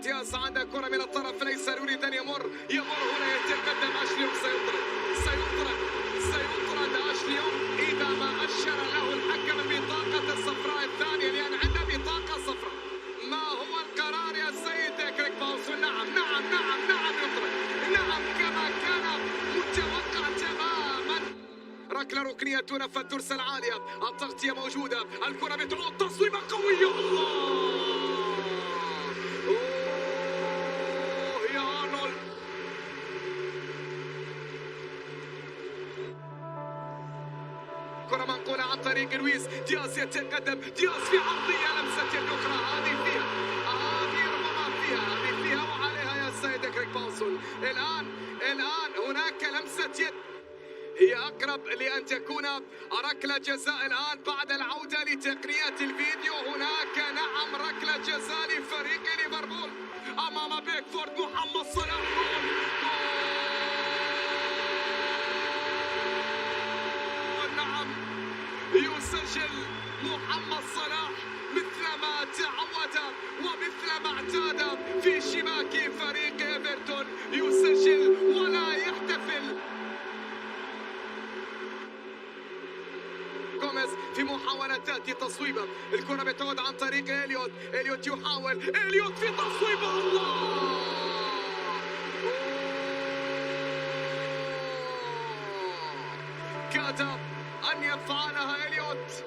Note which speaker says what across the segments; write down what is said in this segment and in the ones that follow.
Speaker 1: دياز عندها كرة من الطرف الأيسر يريد أن يمر هنا يتقدم أشليون. سيطرد أشليون إذا ما أشر له الحكم ببطاقة الصفراء الثانية، لأن عنده بطاقة صفراء. ما هو القرار يا سيد كريك باوسون؟ نعم يطرد، نعم كما كان متوقع تماما. ركلة ركنية تنفذ ترسل عالية، التغطية موجودة، الكرة بتعود، تصويبة قوية. الله يا أرنولد. كرة منقولة عن طريق لويس دياز، يتقدم دياز في عرضية، لمسة يد أخرى، هذه ربما فيها وعليها يا سيد كريك باوسون. الآن هناك لمسة يد هي أقرب لأن تكون ركلة جزاء. الآن بعد العودة لتقنيات الفيديو هناك نعم ركلة جزاء لفريق ليفربول أمام بيكفورد. محمد صلاح نعم يسجل محمد صلاح مثلما تعود ومثلما اعتاد في شباك فريق إيفرتون، يسجل ولا يحتفل. جوميز في محاولة تأتي تصويبة، الكرة بتعود عن طريق إليوت يحاول، إليوت في تصويبة. الله كاد أن يفعلها إليوت.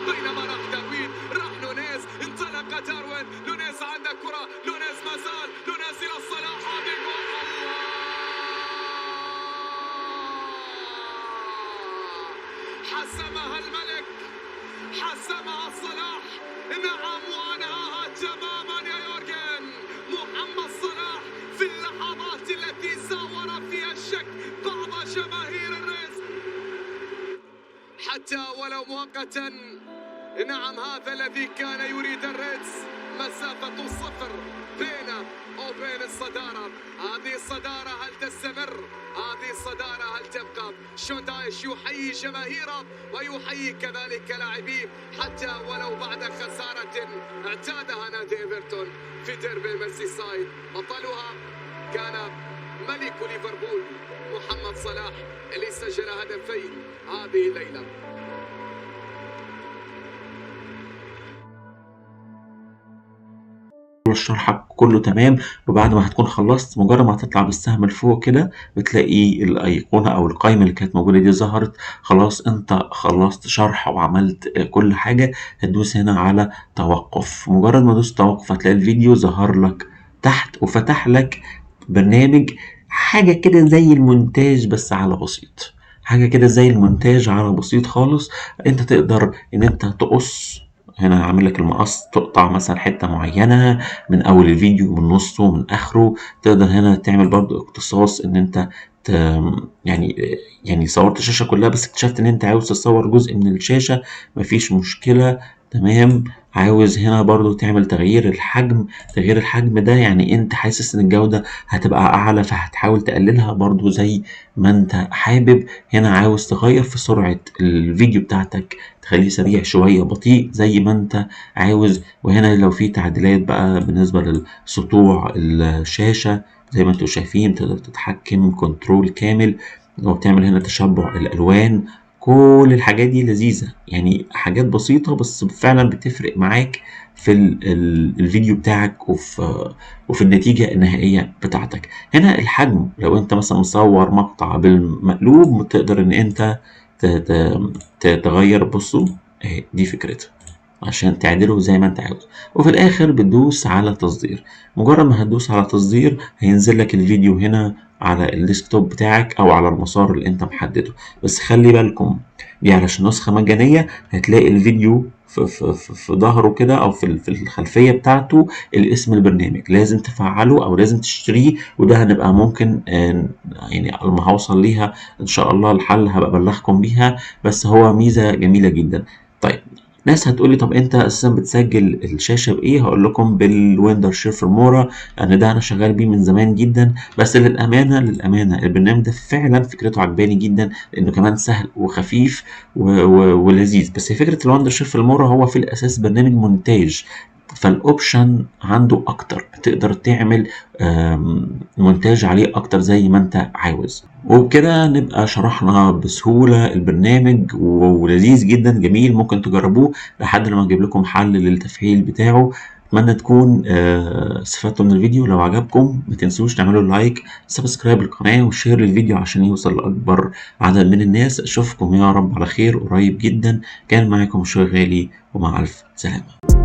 Speaker 1: بينما راح داويد، راح نونيز، انطلق داروين، نونيز عنده كرة، نونيز ما زال، نونيز إلى الصلاح، هذه جول. حسمها الملك، حسمها صلاح، نعم وأنهاها تماما يا يورجن. محمد صلاح في اللحظات التي ساور فيها الشك بعض جماهير الريز حتى ولو مؤقتا. نعم هذا الذي كان يريد الريدز، مسافة صفر بينه وبين الصدارة. هذه الصدارة هل تستمر؟ هذه الصدارة هل تبقى؟ شون دايش يحيي جماهيره ويحيي كذلك لاعبيه حتى ولو بعد خسارة اعتادها نادي إيفرتون في ديربي ميرسيسايد. بطلها كان ملك ليفربول محمد صلاح اللي سجل هدفين هذه الليلة.
Speaker 2: شرحك كله تمام، وبعد ما هتكون خلصت مجرد ما هتطلع بالسهم لفوق كده بتلاقي الايقونه او القائمه اللي كانت موجوده دي ظهرت. خلاص انت خلصت شرح وعملت كل حاجه. هتدوس هنا على توقف، مجرد ما دوست توقف هتلاقي الفيديو ظهر لك تحت وفتح لك برنامج حاجه كده زي المونتاج بس على بسيط، حاجه كده زي المونتاج على بسيط خالص. انت تقدر ان انت تقص، هنا هعمل لك المقص، تقطع مثلا حته معينه من اول الفيديو، من نصه، من اخره. تقدر هنا تعمل برضو اختصاص ان انت يعني صورت الشاشه كلها بس اكتشفت ان انت عاوز تصور جزء من الشاشه، مفيش مشكله، تمام. عاوز هنا برضو تعمل تغيير الحجم. تغيير الحجم ده يعني انت حاسس ان الجودة هتبقى اعلى فهتحاول تقللها برضو زي ما انت حابب. هنا عاوز تغير في سرعة الفيديو بتاعتك، تخليه سريع شوية، بطيء، زي ما انت عاوز. وهنا لو في تعديلات بقى بالنسبة للسطوع الشاشة زي ما انتوا شايفين، تقدر تتحكم كنترول كامل، لو بتعمل هنا تشبع الالوان. كل الحاجات دي لذيذة، يعني حاجات بسيطة بس فعلا بتفرق معاك في الفيديو بتاعك وفي النتيجة النهائية بتاعتك. هنا الحجم، لو انت مثلا مصور مقطع بالمقلوب تقدر ان انت تغير. بصوا اهي دي فكرتها عشان تعدله زي ما انت عاوز. وفي الاخر بتدوس على تصدير. مجرد ما هتدوس على تصدير هينزل لك الفيديو هنا على الديسكتوب بتاعك او على المسار اللي انت محدده. بس خلي بالكم دي علشان نسخة مجانية، هتلاقي الفيديو في ظهره كده او في الخلفية بتاعته الاسم البرنامج، لازم تفعله او لازم تشتريه. وده هنبقى ممكن يعني لما هوصل ليها ان شاء الله الحل هبقى ابلغكم بيها، بس هو ميزة جميلة جدا. طيب ناس هتقولي طب انت اساسا بتسجل الشاشه بايه؟ هقول لكم بالويندر شير فيلمورا، لان ده انا شغال بيه من زمان جدا. بس للامانه البرنامج ده فعلا فكرته عجباني جدا، لانه كمان سهل وخفيف ولذيذ. بس فكره الويندر شير فيلمورا هو في الاساس برنامج مونتاج، فالاوبشن عنده اكتر، تقدر تعمل مونتاج عليه اكتر زي ما انت عاوز. وبكده نبقى شرحنا بسهولة البرنامج، ولذيذ جدا جميل، ممكن تجربوه لحد لما اجيب لكم حل للتفعيل بتاعه. اتمنى تكون استفدتوا من الفيديو. لو عجبكم ما تنسوش تعملوا لايك، سبسكرايب للقناة، وشير للفيديو عشان يوصل لأكبر عدد من الناس. اشوفكم يا رب على خير قريب جدا. كان معاكم شغالي، ومع ألف سلامة.